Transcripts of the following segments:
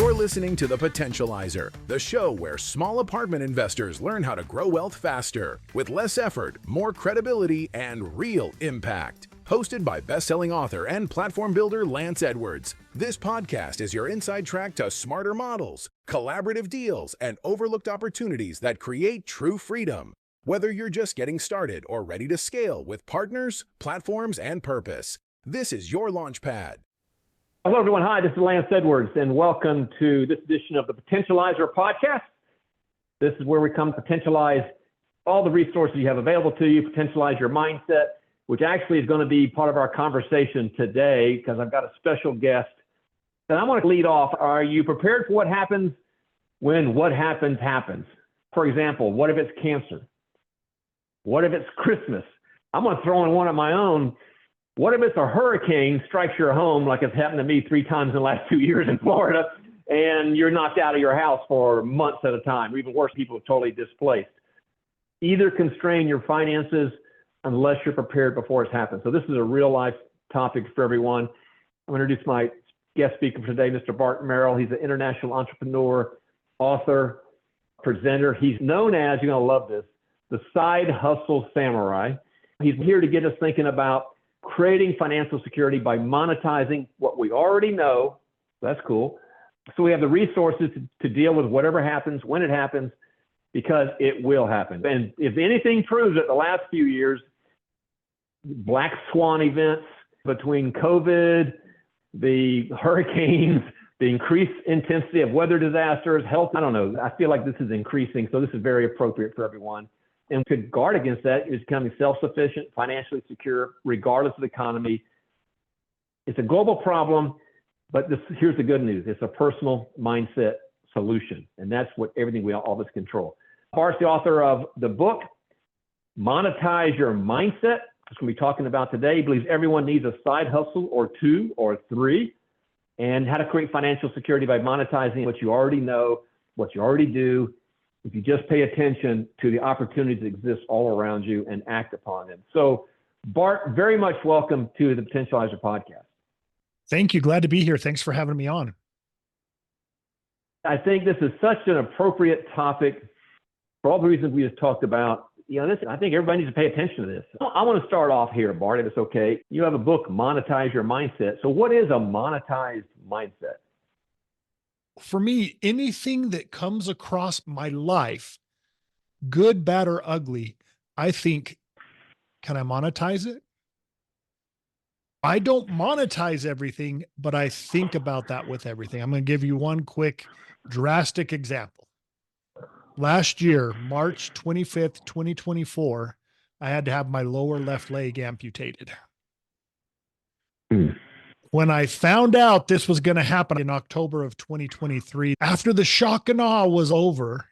You're listening to The Potentializer, the show where small apartment investors learn how to grow wealth faster, with less effort, more credibility, and real impact. Hosted by best-selling author and platform builder Lance Edwards, this podcast is your inside track to smarter models, collaborative deals, and overlooked opportunities that create true freedom. Whether you're just getting started or ready to scale with partners, platforms, and purpose, this is your launch pad. Hello, everyone. Hi, this is Lance Edwards, and welcome to this edition of the Potentializer Podcast. This is where we come to potentialize all the resources you have available to you, potentialize your mindset, which actually is going to be part of our conversation today because I've got a special guest. And I want to lead off. Are you prepared for what happens when what happens happens? For example, what if it's cancer? What if it's Christmas? I'm going to throw in one of my own. What if it's a hurricane strikes your home like it's happened to me 3 times in the last 2 years in Florida, and you're knocked out of your house for months at a time, or even worse, people are totally displaced? Either constrain your finances unless you're prepared before it's happened. So this is a real life topic for everyone. I'm going to introduce my guest speaker for today, Mr. Bart Merrell. He's an international entrepreneur, author, presenter. He's known as, you're going to love this, the Side Hustle Samurai. He's here to get us thinking about creating financial security by monetizing what we already know. That's cool. So we have the resources to deal with whatever happens, when it happens, because it will happen. And if anything proves it, the last few years, black swan events between COVID, the hurricanes, the increased intensity of weather disasters, health, I don't know. I feel like this is increasing. So this is very appropriate for everyone. And to guard against that is becoming self-sufficient, financially secure, regardless of the economy. It's a global problem, but here's the good news. It's a personal mindset solution. And that's what everything we all of us control. Bart's the author of the book, Monetize Your Mindset. That's what we're talking about today. He believes everyone needs a side hustle or 2 or 3, and how to create financial security by monetizing what you already know, what you already do, if you just pay attention to the opportunities that exist all around you and act upon them. So, Bart, very much welcome to the Potentializer Podcast. Thank you. Glad to be here. Thanks for having me on. I think this is such an appropriate topic for all the reasons we just talked about. I think everybody needs to pay attention to this. I want to start off here, Bart, if it's okay. You have a book, Monetize Your Mindset. So what is a monetized mindset? For me, anything that comes across my life, good, bad, or ugly, I think, can I monetize it? I don't monetize everything, but I think about that with everything. I'm going to give you one quick, drastic example. Last year, March 25th, 2024, I had to have my lower left leg amputated. When I found out this was going to happen in October of 2023, after the shock and awe was over,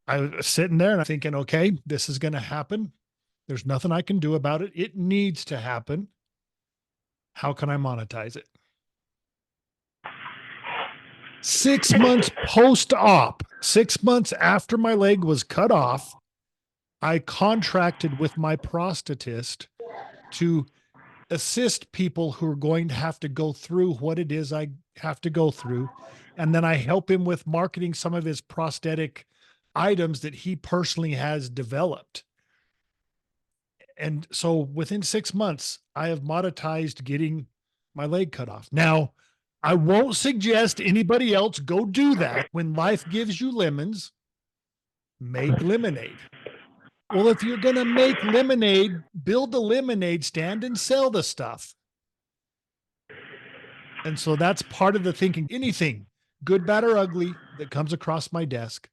I was sitting there and I'm thinking, okay, this is going to happen. There's nothing I can do about it. It needs to happen. How can I monetize it? 6 months post-op, 6 months after my leg was cut off, I contracted with my prosthetist to assist people who are going to have to go through what it is I have to go through. And then I help him with marketing some of his prosthetic items that he personally has developed. And so within 6 months, I have monetized getting my leg cut off. Now, I won't suggest anybody else go do that. When life gives you lemons, make lemonade. Well, if you're going to make lemonade, build a lemonade stand and sell the stuff. And so that's part of the thinking. Anything, good, bad, or ugly, that comes across my desk,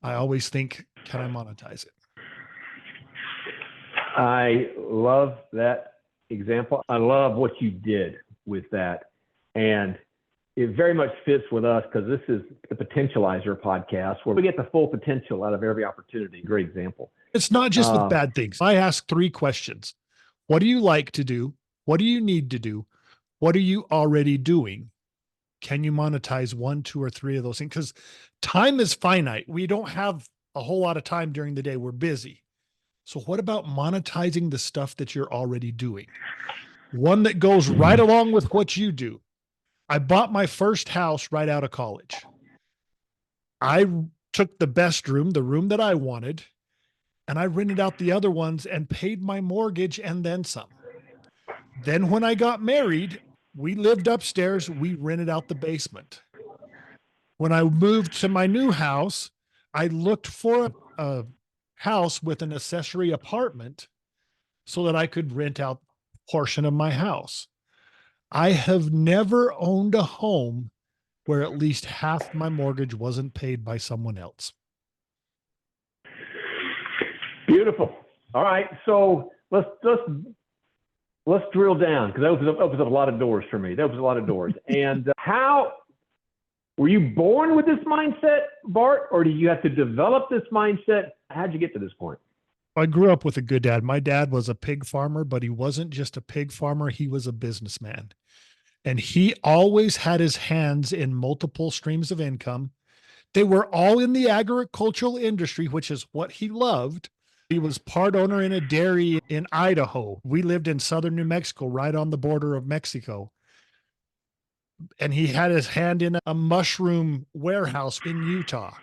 I always think, can I monetize it? I love that example. I love what you did with that. And it very much fits with us because this is the Potentializer Podcast where we get the full potential out of every opportunity. Great example. It's not just with bad things. I ask 3 questions. What do you like to do? What do you need to do? What are you already doing? Can you monetize 1, 2, or 3 of those things? Because time is finite. We don't have a whole lot of time during the day. We're busy. So what about monetizing the stuff that you're already doing? One that goes right along with what you do. I bought my first house right out of college. I took the best room, the room that I wanted, and I rented out the other ones and paid my mortgage and then some. Then when I got married, we lived upstairs. We rented out the basement. When I moved to my new house, I looked for a house with an accessory apartment so that I could rent out a portion of my house. I have never owned a home where at least half my mortgage wasn't paid by someone else. Beautiful. All right. So let's drill down, because that opens up a lot of doors for me. That opens a lot of doors. And how were you born with this mindset, Bart, or do you have to develop this mindset? How'd you get to this point? I grew up with a good dad. My dad was a pig farmer, but he wasn't just a pig farmer. He was a businessman. And he always had his hands in multiple streams of income. They were all in the agricultural industry, which is what he loved. He was part owner in a dairy in Idaho. We lived in southern New Mexico, right on the border of Mexico. And he had his hand in a mushroom warehouse in Utah.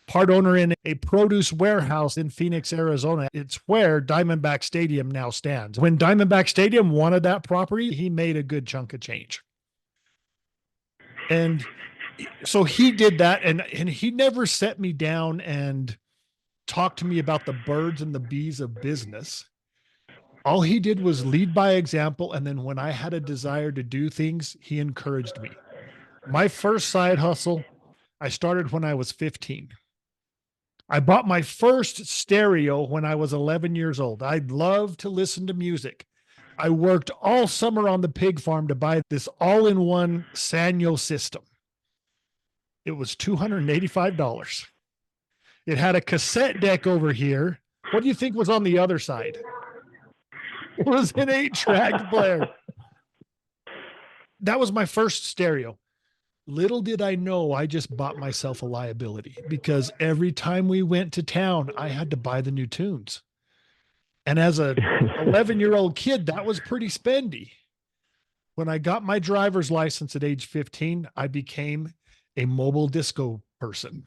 Part owner in a produce warehouse in Phoenix, Arizona. It's where Diamondback Stadium now stands. When Diamondback Stadium wanted that property, he made a good chunk of change. And so he did that, and he never set me down and talked to me about the birds and the bees of business. All he did was lead by example. And then when I had a desire to do things, he encouraged me. My first side hustle, I started when I was 15. I bought my first stereo when I was 11 years old. I loved to listen to music. I worked all summer on the pig farm to buy this all-in-one Sanyo system. It was $285. It had a cassette deck over here. What do you think was on the other side? It was an 8-track player. That was my first stereo. Little did I know, I just bought myself a liability, because every time we went to town, I had to buy the new tunes. And as a 11-year-old kid, that was pretty spendy. When I got my driver's license at age 15, I became a mobile disco person.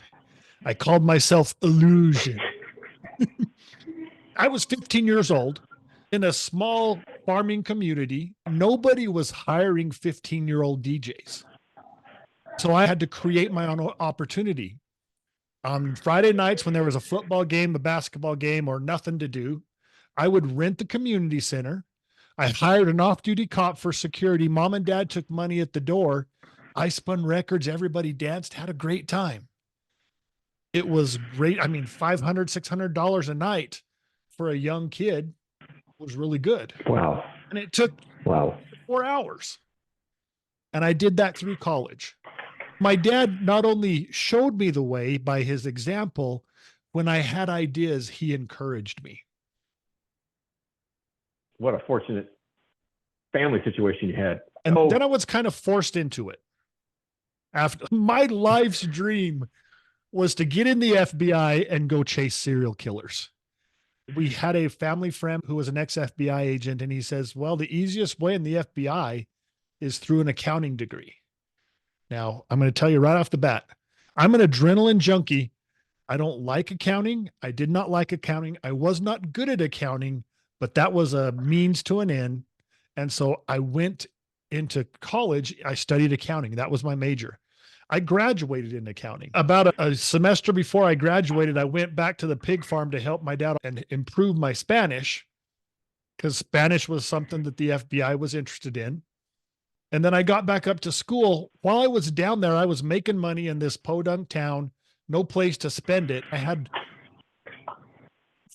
I called myself Illusion. I was 15 years old in a small farming community. Nobody was hiring 15-year-old DJs. So I had to create my own opportunity. On Friday nights, when there was a football game, a basketball game, or nothing to do, I would rent the community center. I hired an off-duty cop for security. Mom and dad took money at the door. I spun records. Everybody danced, had a great time. It was great. I mean, $500, $600 a night for a young kid was really good. Wow. And it took 4 hours. And I did that through college. My dad not only showed me the way by his example, when I had ideas, he encouraged me. What a fortunate family situation you had. And then I was kind of forced into it. After my life's dream was to get in the FBI and go chase serial killers. We had a family friend who was an ex-FBI agent, and he says, well, the easiest way in the FBI is through an accounting degree. Now, I'm going to tell you right off the bat, I'm an adrenaline junkie. I don't like accounting. I did not like accounting. I was not good at accounting, but that was a means to an end. And so I went into college. I studied accounting. That was my major. I graduated in accounting. About a semester before I graduated, I went back to the pig farm to help my dad and improve my Spanish, because Spanish was something that the FBI was interested in. And then I got back up to school. While I was down there, I was making money in this podunk town, no place to spend it. I had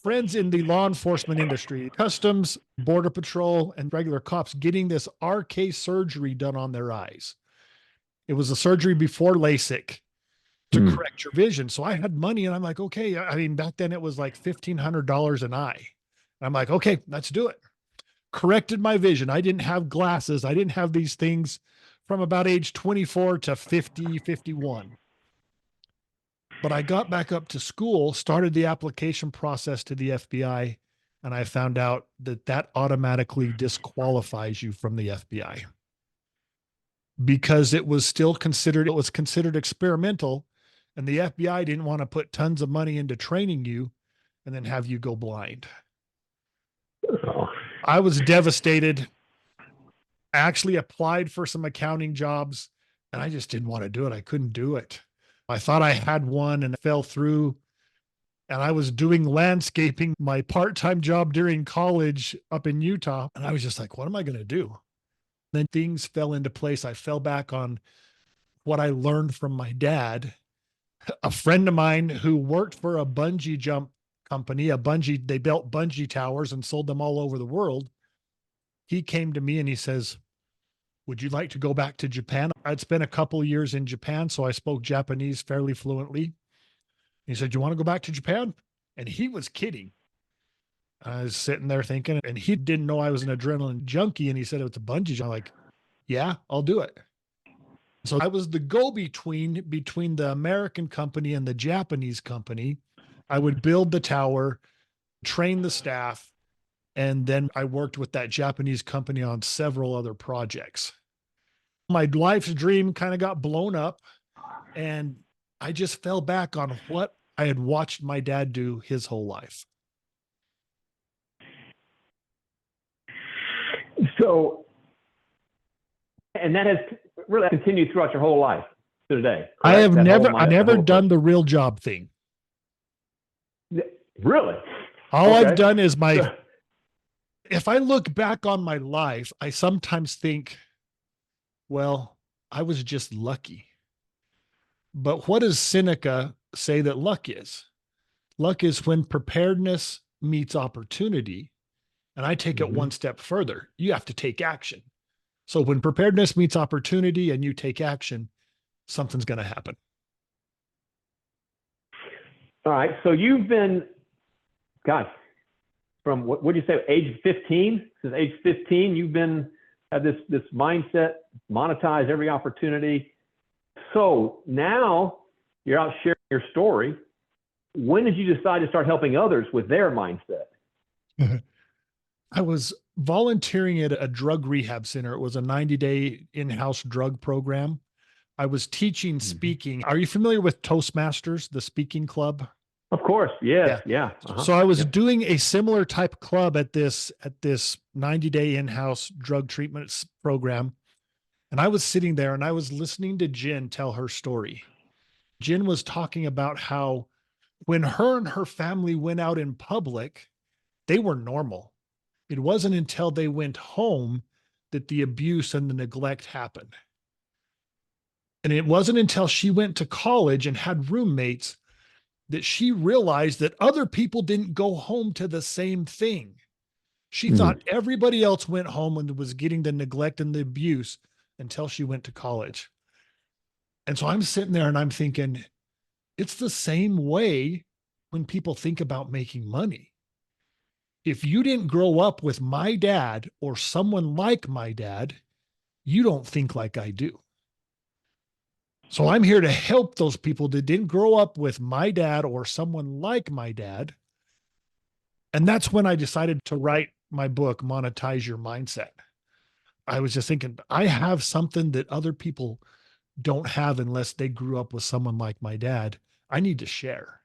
friends in the law enforcement industry, customs, border patrol, and regular cops getting this RK surgery done on their eyes. It was a surgery before LASIK to correct your vision. So I had money, and I'm like, okay. I mean, back then it was like $1,500 an eye. I'm like, okay, let's do it. Corrected my vision. I didn't have glasses. I didn't have these things from about age 24 to 50, 51. But I got back up to school, started the application process to the FBI, and I found out that that automatically disqualifies you from the FBI. because it was considered experimental, and the FBI didn't want to put tons of money into training you and then have you go blind. Oh. I was devastated. I actually applied for some accounting jobs and I just didn't want to do it. I couldn't do it. I thought I had one and it fell through. And I was doing landscaping, my part-time job during college up in Utah. And I was just like, what am I going to do? Then things fell into place. I fell back on what I learned from my dad. A friend of mine who worked for a bungee jump company, they built bungee towers and sold them all over the world. He came to me and he says, would you like to go back to Japan? I'd spent a couple of years in Japan, so I spoke Japanese fairly fluently. He said, you want to go back to Japan? And he was kidding. I was sitting there thinking, and he didn't know I was an adrenaline junkie. And he said, it's a bungee jump. I'm like, yeah, I'll do it. So I was the go-between between the American company and the Japanese company. I would build the tower, train the staff, and then I worked with that Japanese company on several other projects. My life's dream kind of got blown up, and I just fell back on what I had watched my dad do his whole life. So, and that has really continued throughout your whole life to today. Correct? I have never done the real job thing. Really? All I've done is if I look back on my life, I sometimes think, well, I was just lucky. But what does Seneca say that luck is? Luck is when preparedness meets opportunity. And I take it one step further. You have to take action. So when preparedness meets opportunity and you take action, something's going to happen. All right. So you've been, God, from what did you say, age 15? Since age 15, you've had this mindset, monetize every opportunity. So now you're out sharing your story. When did you decide to start helping others with their mindset? I was volunteering at a drug rehab center. It was a 90-day in-house drug program. I was teaching speaking. Are you familiar with Toastmasters, the speaking club? Of course. Yes. Yeah. So I was doing a similar type club at this 90-day in-house drug treatment program. And I was sitting there and I was listening to Jen tell her story. Jen was talking about how when her and her family went out in public, they were normal. It wasn't until they went home that the abuse and the neglect happened. And it wasn't until she went to college and had roommates that she realized that other people didn't go home to the same thing. She thought everybody else went home and was getting the neglect and the abuse until she went to college. And so I'm sitting there and I'm thinking, it's the same way when people think about making money. If you didn't grow up with my dad or someone like my dad, you don't think like I do. So I'm here to help those people that didn't grow up with my dad or someone like my dad. And that's when I decided to write my book, Monetize Your Mindset. I was just thinking, I have something that other people don't have unless they grew up with someone like my dad. I need to share.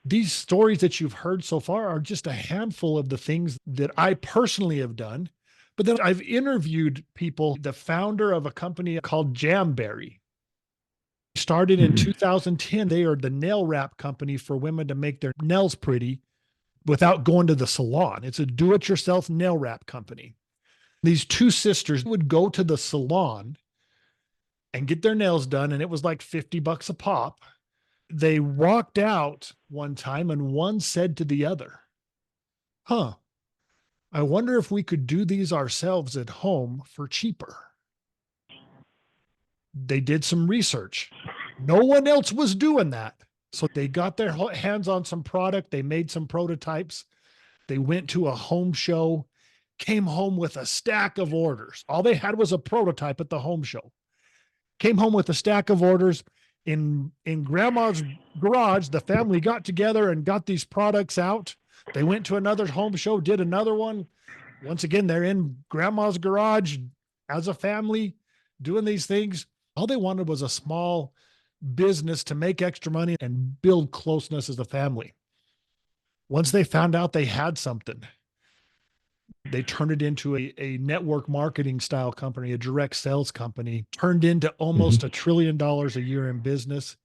These stories that you've heard so far are just a handful of the things that I personally have done. But then I've interviewed people, the founder of a company called Jamberry. Started in 2010. They are the nail wrap company for women to make their nails pretty without going to the salon. It's a do-it-yourself nail wrap company. These two sisters would go to the salon and get their nails done, and it was like $50 a pop. They walked out one time and one said to the other, I wonder if we could do these ourselves at home for cheaper. They did some research. No one else was doing that. So they got their hands on some product. They made some prototypes. They went to a home show, came home with a stack of orders. All they had was a prototype at the home show. Came home with a stack of orders. In grandma's garage, the family got together and got these products out. They went to another home show, did another one. Once again, they're in grandma's garage as a family. doing these things. All they wanted was a small business to make extra money and build closeness as a family. Once they found out they had something, they turned it into a network marketing style company, a direct sales company, turned into almost $1 trillion a year in business.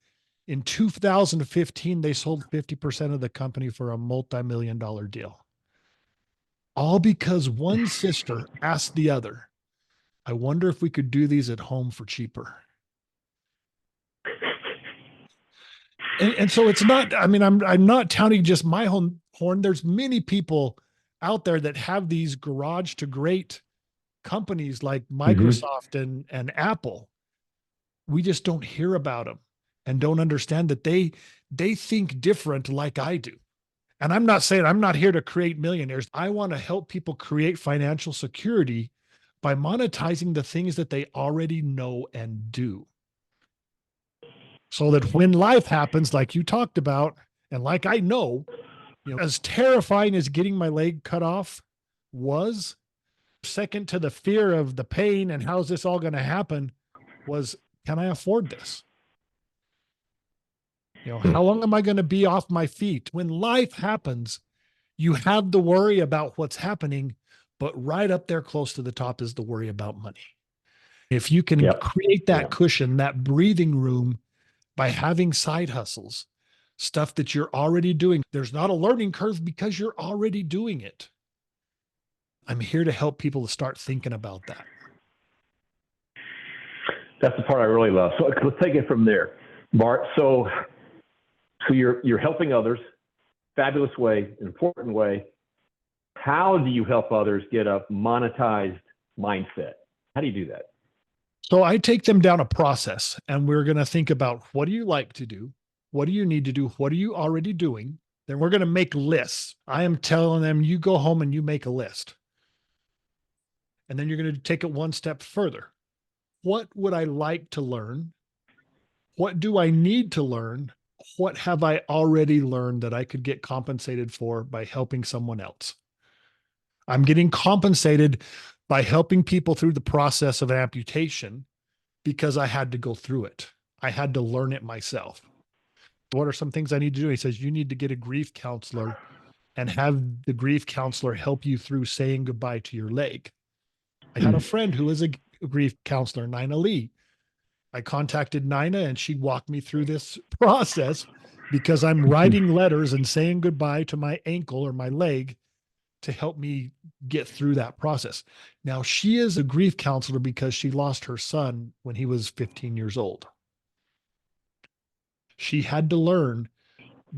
In 2015, they sold 50% of the company for a multi-million-dollar deal. All because one sister asked the other, I wonder if we could do these at home for cheaper. And so it's not, I mean, I'm not touting just my horn. There's many people out there that have these garage to great companies like Microsoft and Apple. We just don't hear about them and don't understand that they think different like I do. And I'm not saying I'm not here to create millionaires. I want to help people create financial security by monetizing the things that they already know and do. So that when life happens, like you talked about, and like I know, as terrifying as getting my leg cut off was, second to the fear of the pain and how's this all going to happen was, can I afford this? How long am I going to be off my feet? When life happens, you have the worry about what's happening, but right up there close to the top is the worry about money. If you can create that cushion, that breathing room by having side hustles, stuff that you're already doing, there's not a learning curve because you're already doing it. I'm here to help people to start thinking about that. That's the part I really love. So let's take it from there, Bart. So you're helping others, fabulous way, important way. How do you help others get a monetized mindset? How do you do that? So I take them down a process, and we're going to think about, what do you like to do? What do you need to do? What are you already doing? Then we're going to make lists. I am telling them, you go home and you make a list. And then you're going to take it one step further. What would I like to learn? What do I need to learn? What have I already learned that I could get compensated for by helping someone else? I'm getting compensated by helping people through the process of amputation because I had to go through it. I had to learn it myself. What are some things I need to do? He says, you need to get a grief counselor and have the grief counselor help you through saying goodbye to your leg. I had a friend who was a grief counselor, Nina Lee. I contacted Nina and she walked me through this process because I'm writing letters and saying goodbye to my ankle or my leg to help me get through that process. Now, she is a grief counselor because she lost her son when he was 15 years old. She had to learn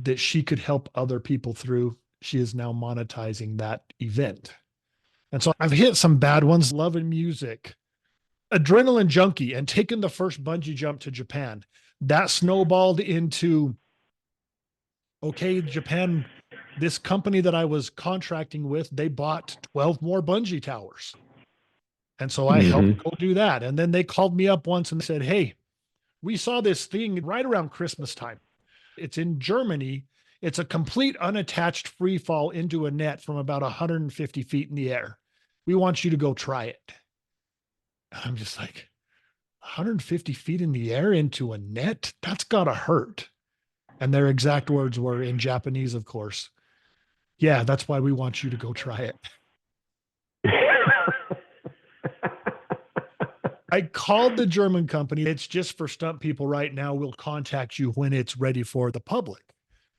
that she could help other people through. She is now monetizing that event. And so I've hit some bad ones, loving music, adrenaline junkie, and taken the first bungee jump to Japan. That snowballed into, okay, Japan, this company that I was contracting with, they bought 12 more bungee towers. And so I helped go do that. And then they called me up once and said, hey, we saw this thing right around Christmas time. It's in Germany. It's a complete unattached free fall into a net from about 150 feet in the air. We want you to go try it. I'm just like, 150 feet in the air into a net? That's gotta hurt. And their exact words were in Japanese, of course. Yeah, that's why we want you to go try it. I called the German company. It's just for stunt people right now. We'll contact you when it's ready for the public.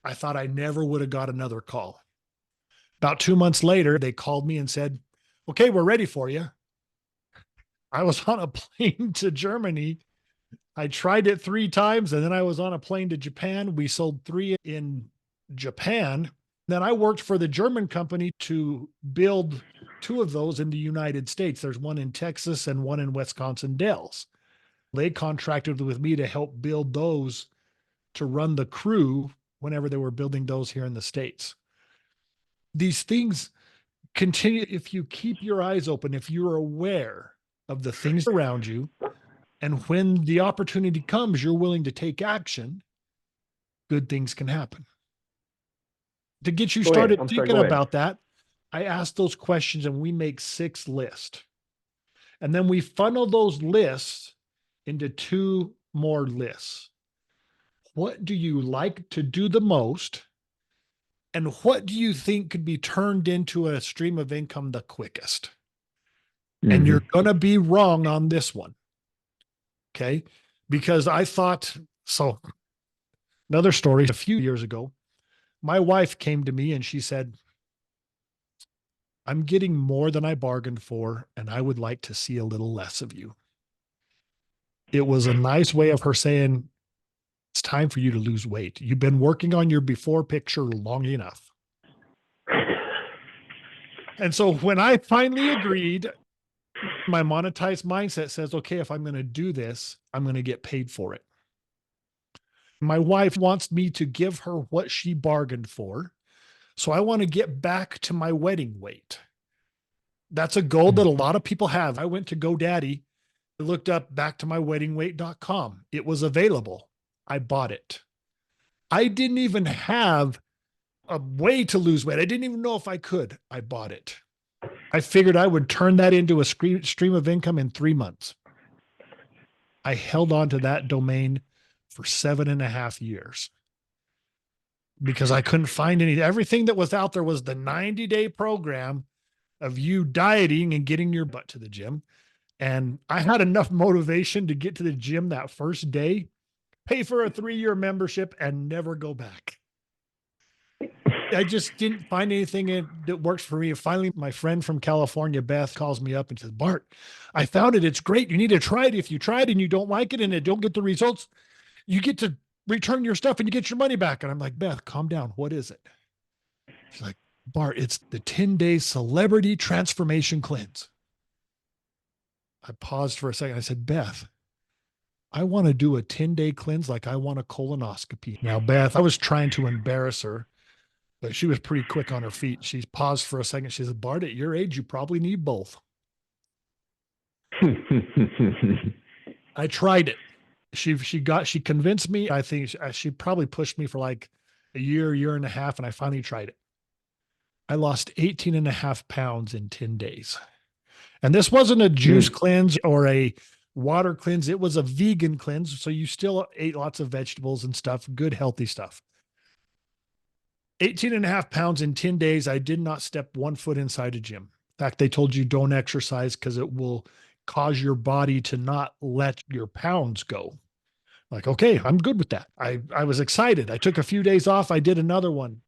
I thought I never would have got another call. About 2 months later, they called me and said, okay, we're ready for you. I was on a plane to Germany. I tried it 3 times, and then I was on a plane to Japan. We sold 3 in Japan. Then I worked for the German company to build 2 of those in the United States. There's one in Texas and one in Wisconsin Dells. They contracted with me to help build those to run the crew whenever they were building those here in the States. These things continue if you keep your eyes open, if you're aware of the things around you, and when the opportunity comes, you're willing to take action, good things can happen. To get you started thinking about that, I ask those questions and we make 6 lists. And then we funnel those lists into two more lists. What do you like to do the most? And what do you think could be turned into a stream of income the quickest? And you're going to be wrong on this one. Okay. Because I thought, so another story, a few years ago, my wife came to me and she said, I'm getting more than I bargained for, and I would like to see a little less of you. It was a nice way of her saying, it's time for you to lose weight. You've been working on your before picture long enough. And so when I finally agreed, my monetized mindset says, okay, if I'm going to do this, I'm going to get paid for it. My wife wants me to give her what she bargained for. So I want to get back to my wedding weight. That's a goal that a lot of people have. I went to GoDaddy, looked up backtomyweddingweight.com. It was available. I bought it. I didn't even have a way to lose weight. I didn't even know if I could. I bought it. I figured I would turn that into a stream of income in 3 months. I held on to that domain for 7.5 years because I couldn't find everything that was out there was the 90-day program of you dieting and getting your butt to the gym. And I had enough motivation to get to the gym that first day, pay for a 3-year membership, and never go back. I just didn't find anything that works for me. Finally, my friend from California, Beth, calls me up and says, Bart, I found it. It's great. You need to try it. If you try it and you don't like it and it don't get the results, you get to return your stuff and you get your money back. And I'm like, Beth, calm down. What is it? She's like, Bart, it's the 10-day celebrity transformation cleanse. I paused for a second. I said, Beth, I want to do a 10-day cleanse like I want a colonoscopy. Now, Beth, I was trying to embarrass her, but she was pretty quick on her feet. She paused for a second. She said, Bart, at your age, you probably need both. I tried it. She convinced me. I think she probably pushed me for like a year and a half, and I finally tried it. I lost 18.5 pounds in 10 days. And this wasn't a juice cleanse or a water cleanse. It was a vegan cleanse. So you still ate lots of vegetables and stuff, good, healthy stuff. 18.5 pounds in 10 days. I did not step 1 foot inside a gym. In fact, they told you don't exercise because it will cause your body to not let your pounds go. Like, okay, I'm good with that. I was excited. I took a few days off. I did another one.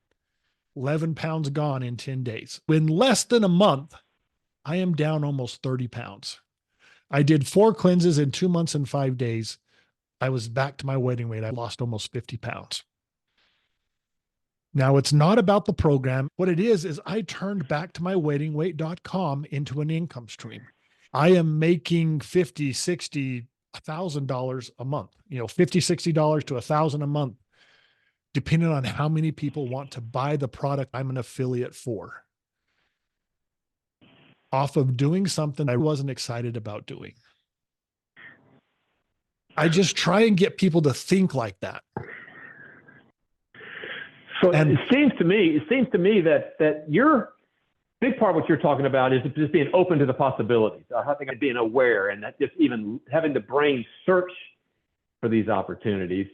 11 pounds gone in 10 days. In less than a month, I am down almost 30 pounds. I did 4 cleanses in 2 months and 5 days. I was back to my wedding weight. I lost almost 50 pounds. Now, it's not about the program. What it is I turned back to my weddingweight.com into an income stream. I am making $50, $60, $1,000 a month, $50, $60 to $1,000 a month, depending on how many people want to buy the product I'm an affiliate for, off of doing something I wasn't excited about doing. I just try and get people to think like that. So it seems to me that your big part of what you're talking about is just being open to the possibilities. I think being aware and that just even having the brain search for these opportunities.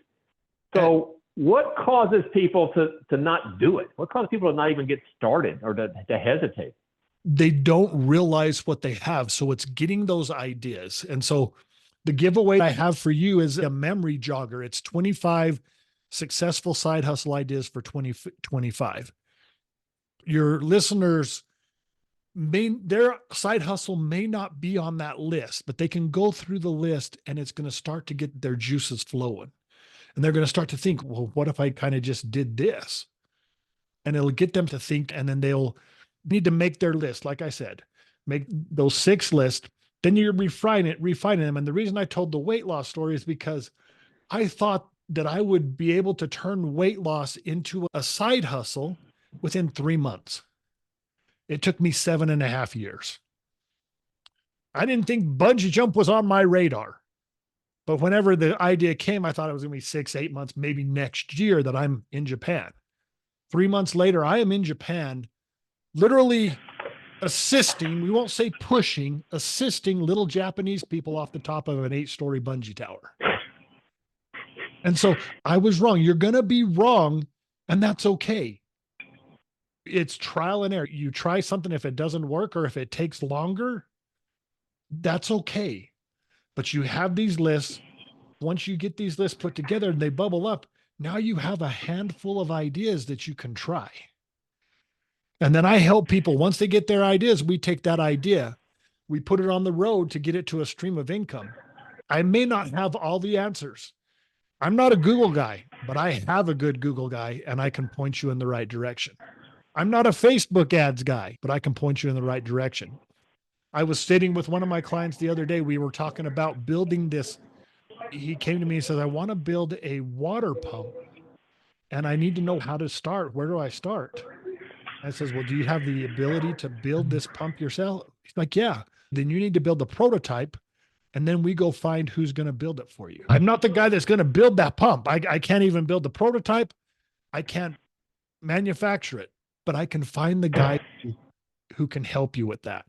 So what causes people to not do it? What causes people to not even get started or to hesitate? They don't realize what they have. So it's getting those ideas. And so the giveaway I have for you is a memory jogger. It's 25 successful side hustle ideas for 2025. Your listeners their side hustle may not be on that list, but they can go through the list and it's going to start to get their juices flowing. And they're going to start to think, well, what if I kind of just did this? And it'll get them to think, and then they'll need to make their list. Like I said, make those 6 lists, then you're refining them. And the reason I told the weight loss story is because I thought that I would be able to turn weight loss into a side hustle within 3 months. It took me 7.5 years. I didn't think bungee jump was on my radar. But whenever the idea came, I thought it was going to be 6, 8 months, maybe next year that I'm in Japan. 3 months later, I am in Japan, literally assisting, we won't say pushing, assisting little Japanese people off the top of an 8-story bungee tower. And so I was wrong. You're going to be wrong, and that's okay. It's trial and error. You try something, if it doesn't work or if it takes longer, that's okay. But you have these lists. Once you get these lists put together and they bubble up, now you have a handful of ideas that you can try. And then I help people, once they get their ideas, we take that idea, we put it on the road to get it to a stream of income. I may not have all the answers. I'm not a Google guy, but I have a good Google guy and I can point you in the right direction. I'm not a Facebook ads guy, but I can point you in the right direction. I was sitting with one of my clients the other day. We were talking about building this. He came to me and said, I want to build a water pump and I need to know how to start. Where do I start? I says, well, do you have the ability to build this pump yourself? He's like, yeah. Then you need to build the prototype and then we go find who's going to build it for you. I'm not the guy that's going to build that pump. I can't even build the prototype. I can't manufacture it, but I can find the guy who can help you with that.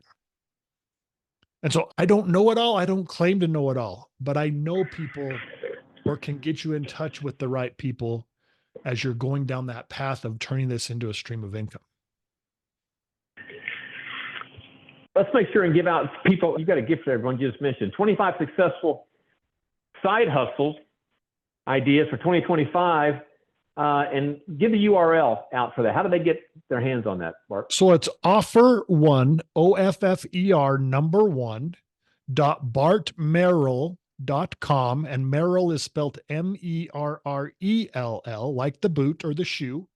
And so I don't know it all. I don't claim to know it all, but I know people or can get you in touch with the right people as you're going down that path of turning this into a stream of income. Let's make sure and give out people, you got a gift for everyone you just mentioned, 25 successful side hustles ideas for 2025, and give the URL out for that. How do they get their hands on that, Bart? So it's offer1, OFFER #1, .bartmerrell.com, and Merrell is spelled MERRELL, like the boot or the shoe,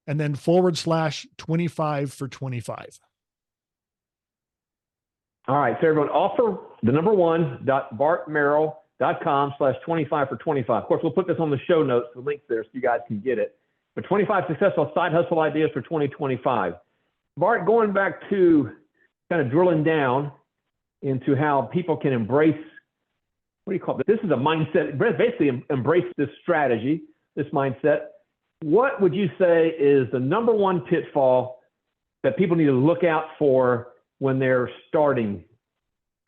and then /25 for 25. All right, so everyone, offer the #1, bartmerrell.com/25 for 25. Of course, we'll put this on the show notes, the links there, so you guys can get it. But 25 successful side hustle ideas for 2025. Bart, going back to kind of drilling down into how people can embrace, what do you call it? This is a mindset, basically embrace this strategy, this mindset. What would you say is the #1 pitfall that people need to look out for when they're starting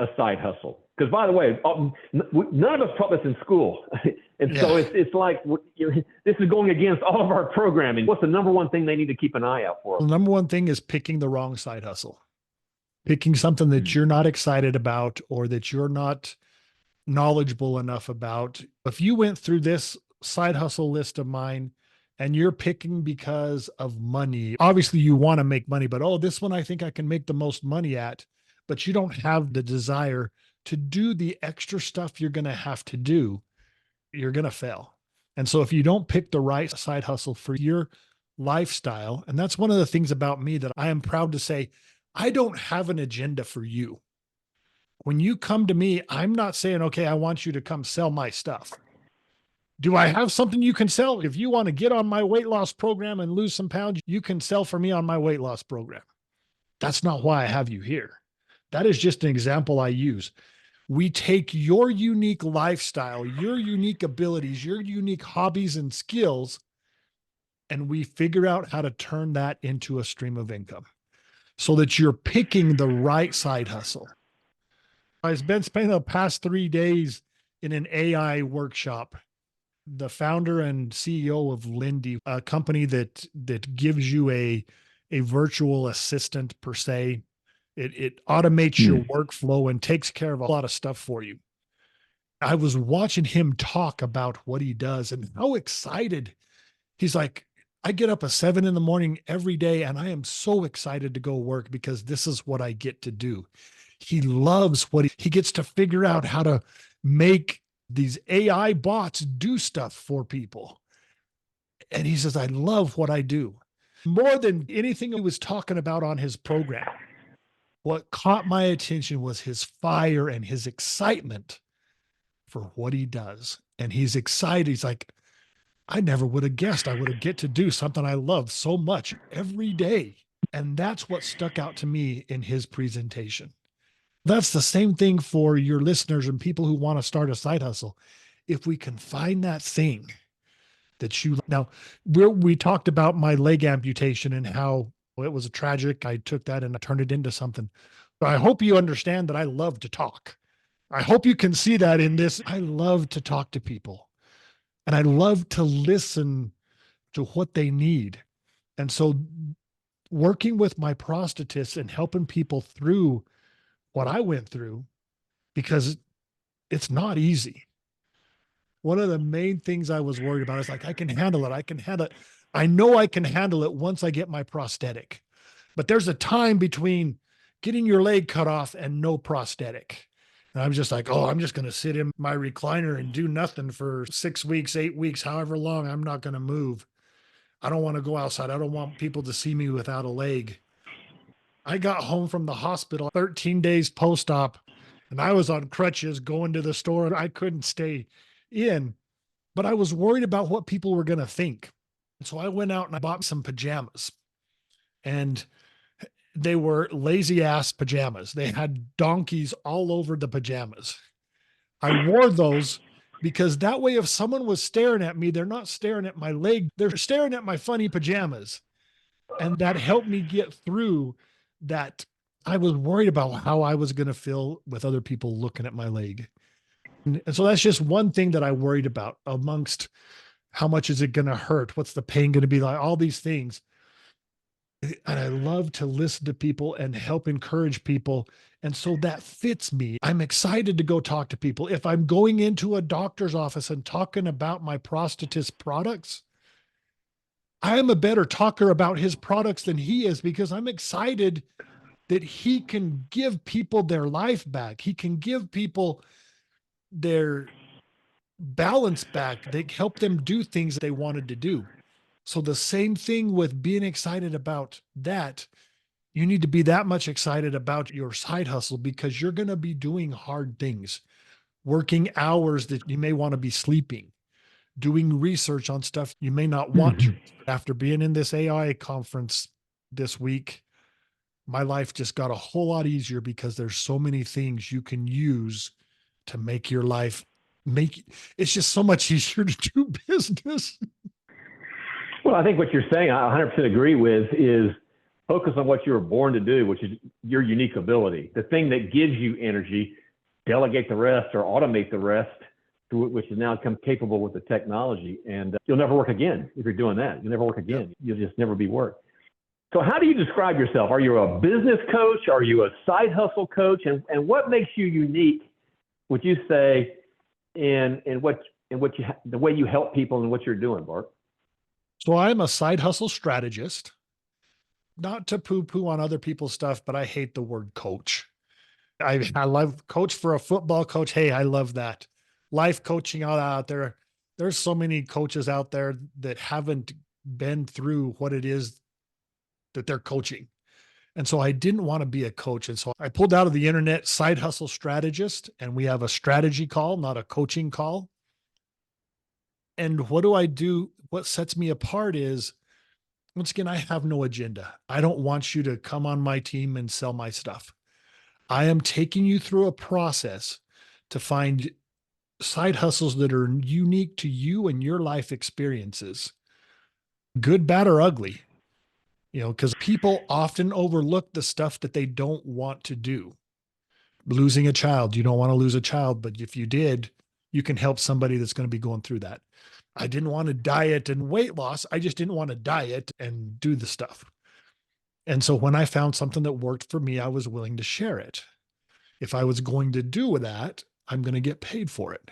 a side hustle? Because, by the way, none of us taught this in school. And so it's like this is going against all of our programming. What's the #1 thing they need to keep an eye out for? The #1 thing is picking the wrong side hustle. Picking something that you're not excited about or that you're not knowledgeable enough about. If you went through this side hustle list of mine and you're picking because of money, obviously you want to make money, but this one I think I can make the most money at, but you don't have the desire to do the extra stuff you're going to have to do, you're going to fail. And so if you don't pick the right side hustle for your lifestyle, and that's one of the things about me that I am proud to say, I don't have an agenda for you. When you come to me, I'm not saying, okay, I want you to come sell my stuff. Do I have something you can sell? If you want to get on my weight loss program and lose some pounds, you can sell for me on my weight loss program. That's not why I have you here. That is just an example I use. We take your unique lifestyle, your unique abilities, your unique hobbies and skills, and we figure out how to turn that into a stream of income so that you're picking the right side hustle. I've been spending the past 3 days in an AI workshop. The founder and CEO of Lindy, a company that gives you a virtual assistant per se. It automates your workflow and takes care of a lot of stuff for you. I was watching him talk about what he does and how excited he's like, I get up at 7 a.m. every day and I am so excited to go work because this is what I get to do. He loves what he gets to figure out how to make these AI bots do stuff for people. And he says, I love what I do. More than anything he was talking about on his program, what caught my attention was his fire and his excitement for what he does. And he's excited. He's like, I never would have guessed I would have get to do something I love so much every day. And that's what stuck out to me in his presentation. That's the same thing for your listeners and people who want to start a side hustle. If we can find that thing that you, now we talked about my leg amputation and how It was tragic. I took that and I turned it into something. But I hope you understand that I love to talk. I hope you can see that in this. I love to talk to people and I love to listen to what they need. And so working with my prosthetist and helping people through what I went through, because it's not easy. One of the main things I was worried about is like, I can handle it. I can handle it. I know I can handle it once I get my prosthetic, but there's a time between getting your leg cut off and no prosthetic. And I'm just like, oh, I'm just going to sit in my recliner and do nothing for 6 weeks, 8 weeks, however long. I'm not going to move. I don't want to go outside. I don't want people to see me without a leg. I got home from the hospital 13 days post-op and I was on crutches going to the store and I couldn't stay in, but I was worried about what people were going to think. So I went out and I bought some pajamas and they were lazy ass pajamas. They had donkeys all over the pajamas. I wore those because that way, if someone was staring at me, they're not staring at my leg, they're staring at my funny pajamas. And that helped me get through that. I was worried about how I was going to feel with other people looking at my leg. And so that's just one thing that I worried about amongst how much is it going to hurt? What's the pain going to be like? All these things. And I love to listen to people and help encourage people. And so that fits me. I'm excited to go talk to people. If I'm going into a doctor's office and talking about my prosthetist products, I am a better talker about his products than he is because I'm excited that he can give people their life back. He can give people their balance back. They help them do things they wanted to do. So the same thing with being excited about that. You need to be that much excited about your side hustle because you're going to be doing hard things, working hours that you may want to be sleeping, doing research on stuff you may not want to. After being in this AI conference this week, my life just got a whole lot easier because there's so many things you can use to make your life it's just so much easier to do business. Well, I think what you're saying, I 100% agree with, is focus on what you were born to do, which is your unique ability, the thing that gives you energy, delegate the rest or automate the rest, which is now become capable with the technology. And you'll never work again if you're doing that. You'll never work again. You'll just never be work. So how do you describe yourself? Are you a business coach? Are you a side hustle coach? And what makes you unique, would you say, in the way you help people and what you're doing, Bart? So I'm a side hustle strategist, not to poo-poo on other people's stuff, but I hate the word coach. I love coach for a football coach. Hey, I love that. Life coaching out there. There's so many coaches out there that haven't been through what it is that they're coaching. And so I didn't want to be a coach. And so I pulled out of the internet side hustle strategist, and we have a strategy call, not a coaching call. And what do I do? What sets me apart is, once again, I have no agenda. I don't want you to come on my team and sell my stuff. I am taking you through a process to find side hustles that are unique to you and your life experiences, good, bad, or ugly. Because people often overlook the stuff that they don't want to do. Losing a child, you don't want to lose a child, but if you did, you can help somebody that's going to be going through that. I didn't want to diet and weight loss. I just didn't want to diet and do the stuff. And so when I found something that worked for me, I was willing to share it. If I was going to do that, I'm going to get paid for it.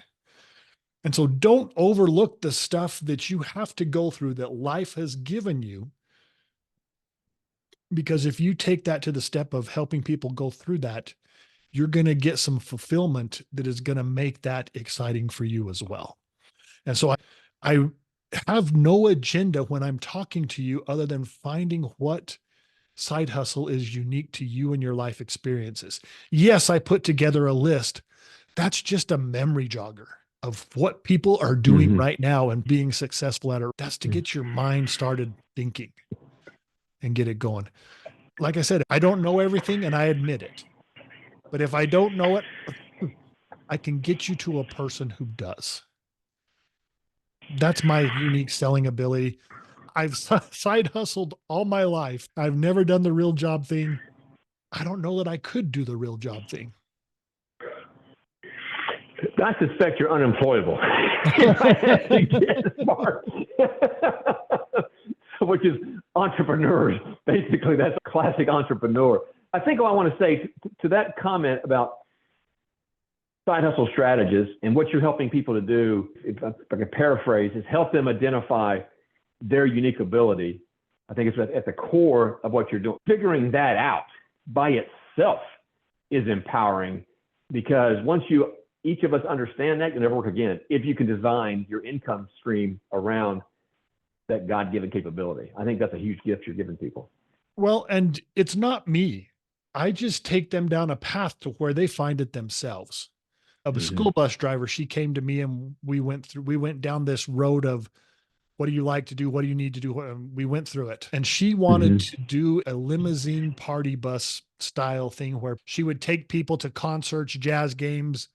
And so don't overlook the stuff that you have to go through that life has given you. Because if you take that to the step of helping people go through that, you're going to get some fulfillment that is going to make that exciting for you as well. And so I have no agenda when I'm talking to you other than finding what side hustle is unique to you and your life experiences. Yes, I put together a list. That's just a memory jogger of what people are doing right now and being successful at it. That's to get your mind started thinking and get it going. Like I said, I don't know everything and I admit it. But if I don't know it, I can get you to a person who does. That's my unique selling ability. I've side hustled all my life. I've never done the real job thing. I don't know that I could do the real job thing. I suspect you're unemployable. Which is entrepreneurs. Basically, that's a classic entrepreneur. I think what I want to say to that comment about side hustle strategists and what you're helping people to do, if I can paraphrase, is help them identify their unique ability. I think it's at the core of what you're doing. Figuring that out by itself is empowering, because once each of us understand that, you'll never work again if you can design your income stream around that God-given capability. I think that's a huge gift you're giving people. Well, and it's not me. I just take them down a path to where they find it themselves. A school bus driver, she came to me and we went down this road of, what do you like to do? What do you need to do? We went through it. And she wanted to do a limousine party bus style thing where she would take people to concerts, jazz games,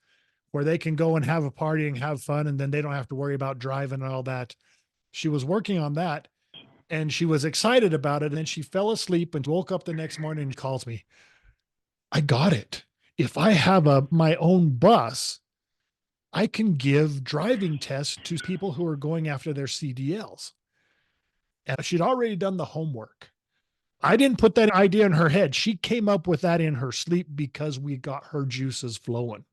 where they can go and have a party and have fun. And then they don't have to worry about driving and all that. She was working on that and she was excited about it. And then she fell asleep and woke up the next morning and calls me. I got it. If I have my own bus, I can give driving tests to people who are going after their CDLs. And she'd already done the homework. I didn't put that idea in her head. She came up with that in her sleep because we got her juices flowing.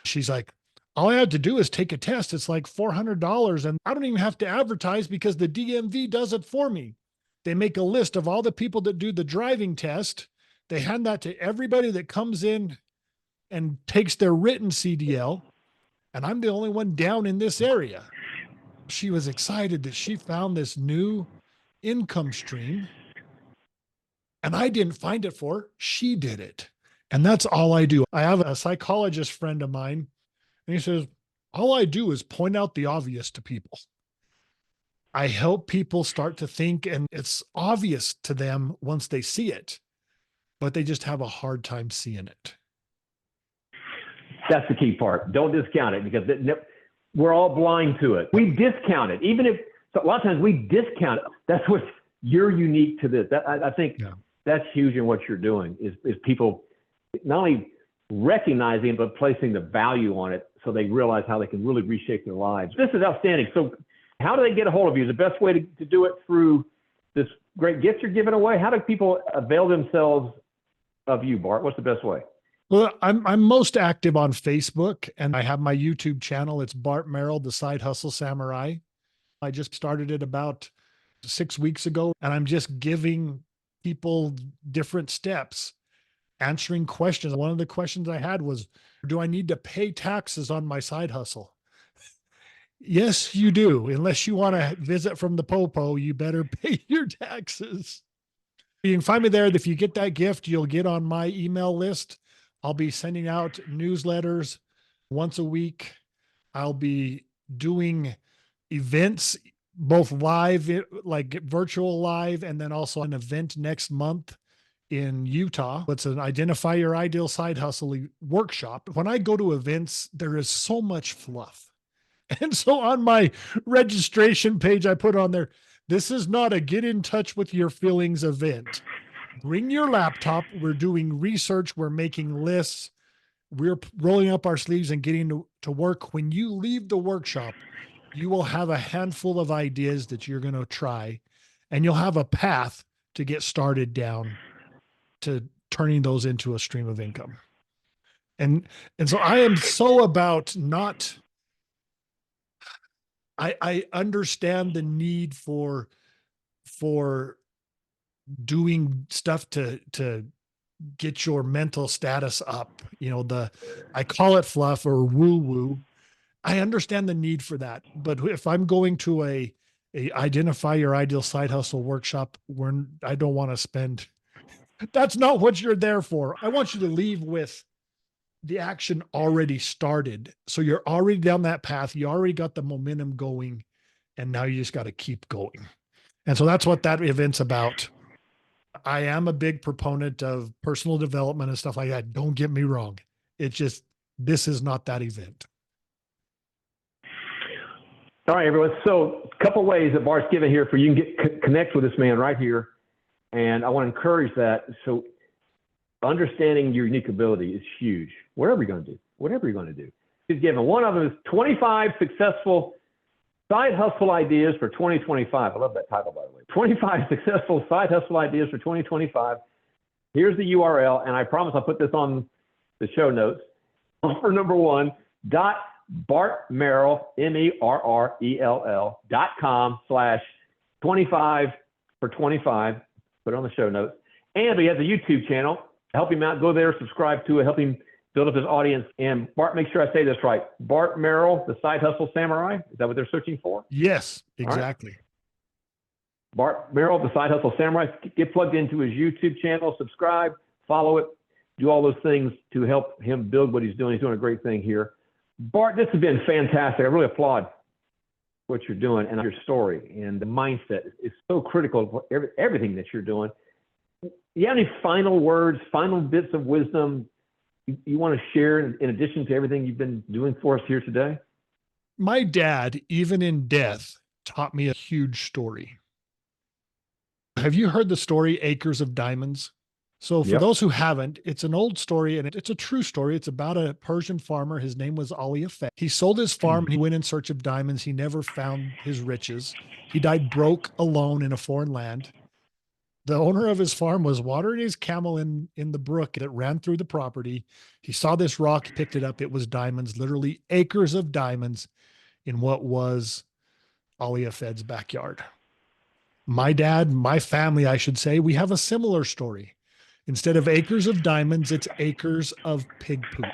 She's like, all I had to do is take a test. It's like $400 and I don't even have to advertise because the DMV does it for me. They make a list of all the people that do the driving test. They hand that to everybody that comes in and takes their written CDL. And I'm the only one down in this area. She was excited that she found this new income stream. And I didn't find it for her. She did it. And that's all I do. I have a psychologist friend of mine, and he says, all I do is point out the obvious to people. I help people start to think, and it's obvious to them once they see it, but they just have a hard time seeing it. That's the key part. Don't discount it, because we're all blind to it. We discount it. Even if, so a lot of times we discount it. That's what you're unique to this. I think that's huge in what you're doing is people not only recognizing it, but placing the value on it so they realize how they can really reshape their lives. This is outstanding. So how do they get a hold of you? Is the best way to do it through this great gift you're giving away? How do people avail themselves of you, Bart? What's the best way? Well, I'm most active on Facebook, and I have my YouTube channel. It's Bart Merrell, the Side Hustle Samurai. I just started it about 6 weeks ago, and I'm just giving people different steps, answering questions. One of the questions I had was, do I need to pay taxes on my side hustle? Yes, you do. Unless you want to visit from the popo, you better pay your taxes. You can find me there. If you get that gift, you'll get on my email list. I'll be sending out newsletters once a week. I'll be doing events, both live, like virtual live, and then also an event next month in Utah. It's an Identify Your Ideal Side Hustle workshop. When I go to events, there is so much fluff. And so on my registration page, I put on there, this is not a get in touch with your feelings event. Bring your laptop. We're doing research. We're making lists. We're rolling up our sleeves and getting to work. When you leave the workshop, you will have a handful of ideas that you're going to try, and you'll have a path to get started down to turning those into a stream of income. And so I am so about not, I understand the need for doing stuff to get your mental status up. You know, I call it fluff or woo woo. I understand the need for that. But if I'm going to a Identify Your Ideal Side Hustle workshop, I don't want to spend, that's not what you're there for. I want you to leave with the action already started. So you're already down that path. You already got the momentum going, and now you just got to keep going. And so that's what that event's about. I am a big proponent of personal development and stuff like that. Don't get me wrong. It's just, this is not that event. All right, everyone. So a couple ways that Bart's given here for you can get connect with this man right here. And I want to encourage that. So understanding your unique ability is huge. Whatever you're going to do. He's given one of them is 25 successful side hustle ideas for 2025. I love that title, by the way. 25 successful side hustle ideas for 2025. Here's the URL, and I promise I'll put this on the show notes. Offer number one, Bart Merrell, MERRELL.com/25 for 25. Put it on the show notes. And we have the YouTube channel. Help him out. Go there, subscribe to it, help him build up his audience. And Bart, make sure I say this right. Bart Merrell, the Side Hustle Samurai. Is that what they're searching for? Yes, exactly. Right. Bart Merrell, the Side Hustle Samurai. Get plugged into his YouTube channel, subscribe, follow it, do all those things to help him build what he's doing. He's doing a great thing here. Bart, this has been fantastic. I really applaud what you're doing and your story, and the mindset is so critical for everything that you're doing. You have any final words, final bits of wisdom you want to share in addition to everything you've been doing for us here today? My dad, even in death, taught me a huge story. Have you heard the story Acres of Diamonds? So for those who haven't, it's an old story and it's a true story. It's about a Persian farmer. His name was Ali Effendi. He sold his farm and he went in search of diamonds. He never found his riches. He died broke, alone in a foreign land. The owner of his farm was watering his camel in the brook that ran through the property. He saw this rock, picked it up. It was diamonds, literally acres of diamonds in what was Ali Effendi's backyard. My dad, my family, I should say, we have a similar story. Instead of acres of diamonds, it's acres of pig poop.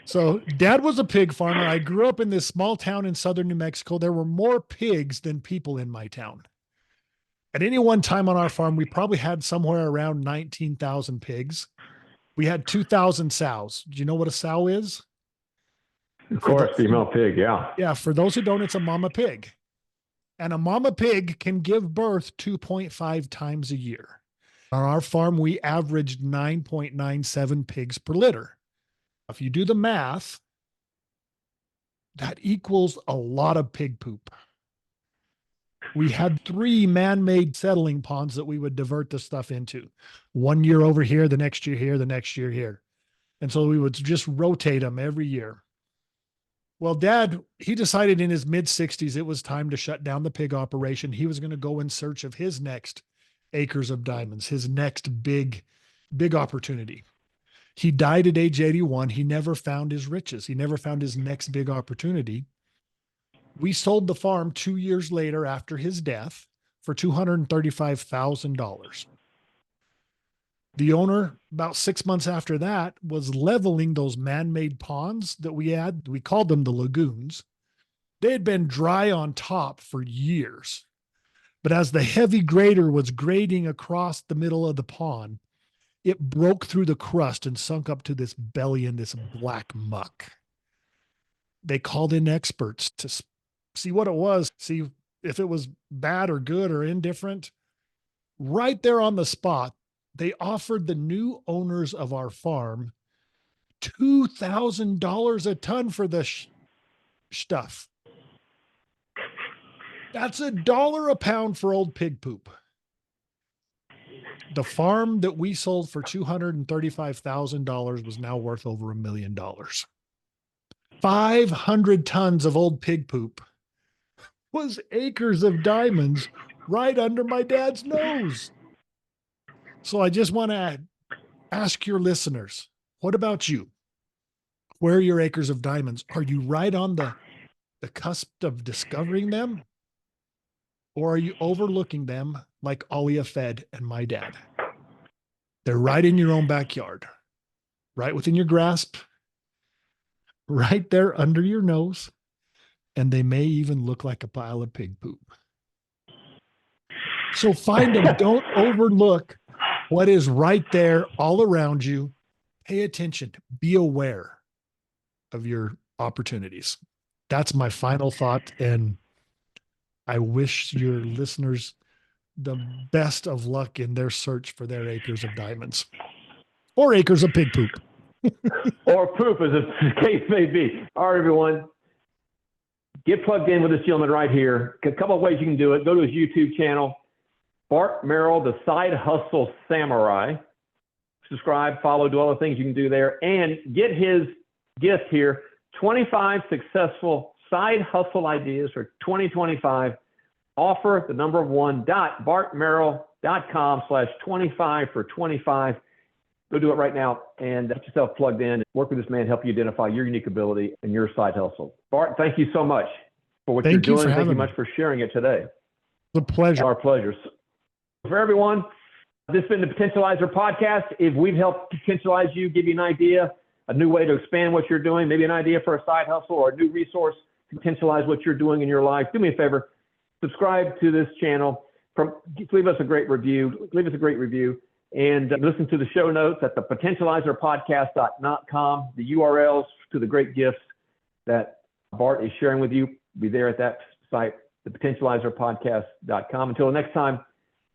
So dad was a pig farmer. I grew up in this small town in southern New Mexico. There were more pigs than people in my town. At any one time on our farm, we probably had somewhere around 19,000 pigs. We had 2,000 sows. Do you know what a sow is? Of course, female pig, yeah. Yeah, for those who don't, it's a mama pig. And a mama pig can give birth 2.5 times a year. On our farm, we averaged 9.97 pigs per litter. If you do the math, that equals a lot of pig poop. We had 3 man-made settling ponds that we would divert the stuff into. 1 year over here, the next year here, the next year here. And so we would just rotate them every year. Well, Dad, he decided in his mid-60s it was time to shut down the pig operation. He was going to go in search of his next acres of diamonds, his next big opportunity. He died at age 81. He never found his riches. He never found his next big opportunity. We sold the farm 2 years later after his death for $235,000. The owner, about 6 months after that, was leveling those man-made ponds that we had. We called them the lagoons. They had been dry on top for years. But as the heavy grader was grading across the middle of the pond, it broke through the crust and sunk up to this belly in this black muck. They called in experts to see what it was, see if it was bad or good or indifferent. Right there on the spot, they offered the new owners of our farm $2,000 a ton for the stuff. That's $1 a pound for old pig poop. The farm that we sold for $235,000 was now worth over $1 million. 500 tons of old pig poop was acres of diamonds right under my dad's nose. So I just want to ask your listeners, what about you? Where are your acres of diamonds? Are you right on the cusp of discovering them? Or are you overlooking them like Ali Effendi and my dad? They're right in your own backyard, right within your grasp, right there under your nose, and they may even look like a pile of pig poop. So find them. Don't overlook what is right there all around you. Pay attention. Be aware of your opportunities. That's my final thought. And I wish your listeners the best of luck in their search for their acres of diamonds or acres of pig poop. Or poop, as the case may be. All right, everyone. get plugged in with this gentleman right here. A couple of ways you can do it. Go to his YouTube channel, Bart Merrell, the Side Hustle Samurai. Subscribe, follow, do all the things you can do there, and get his gift here, 25 successful side hustle ideas for 2025. Offer the number 1.bartmerrell.com/25 for 25. Go do it right now and get yourself plugged in. Work with this man, help you identify your unique ability and your side hustle. Bart, thank you so much for what you're doing. Thank you much for sharing it today. It's a pleasure. Our pleasure. For everyone, this has been the Potentializer Podcast. If we've helped potentialize you, give you an idea, a new way to expand what you're doing, maybe an idea for a side hustle or a new resource to potentialize what you're doing in your life, do me a favor, subscribe to this channel. Leave us a great review. And listen to the show notes at the potentializerpodcast.com. The URLs to the great gifts that Bart is sharing with you be there at that site, the potentializerpodcast.com. Until next time,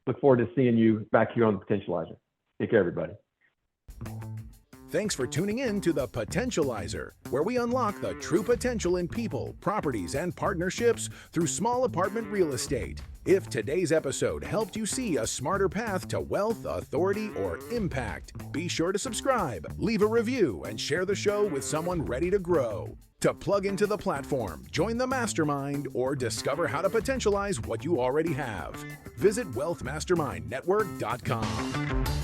look forward to seeing you back here on the Potentializer. Take care, everybody. Thanks for tuning in to the Potentializer, where we unlock the true potential in people, properties, and partnerships through small apartment real estate. If today's episode helped you see a smarter path to wealth, authority, or impact, be sure to subscribe, leave a review, and share the show with someone ready to grow. To plug into the platform, join the mastermind, or discover how to potentialize what you already have, visit wealthmastermindnetwork.com.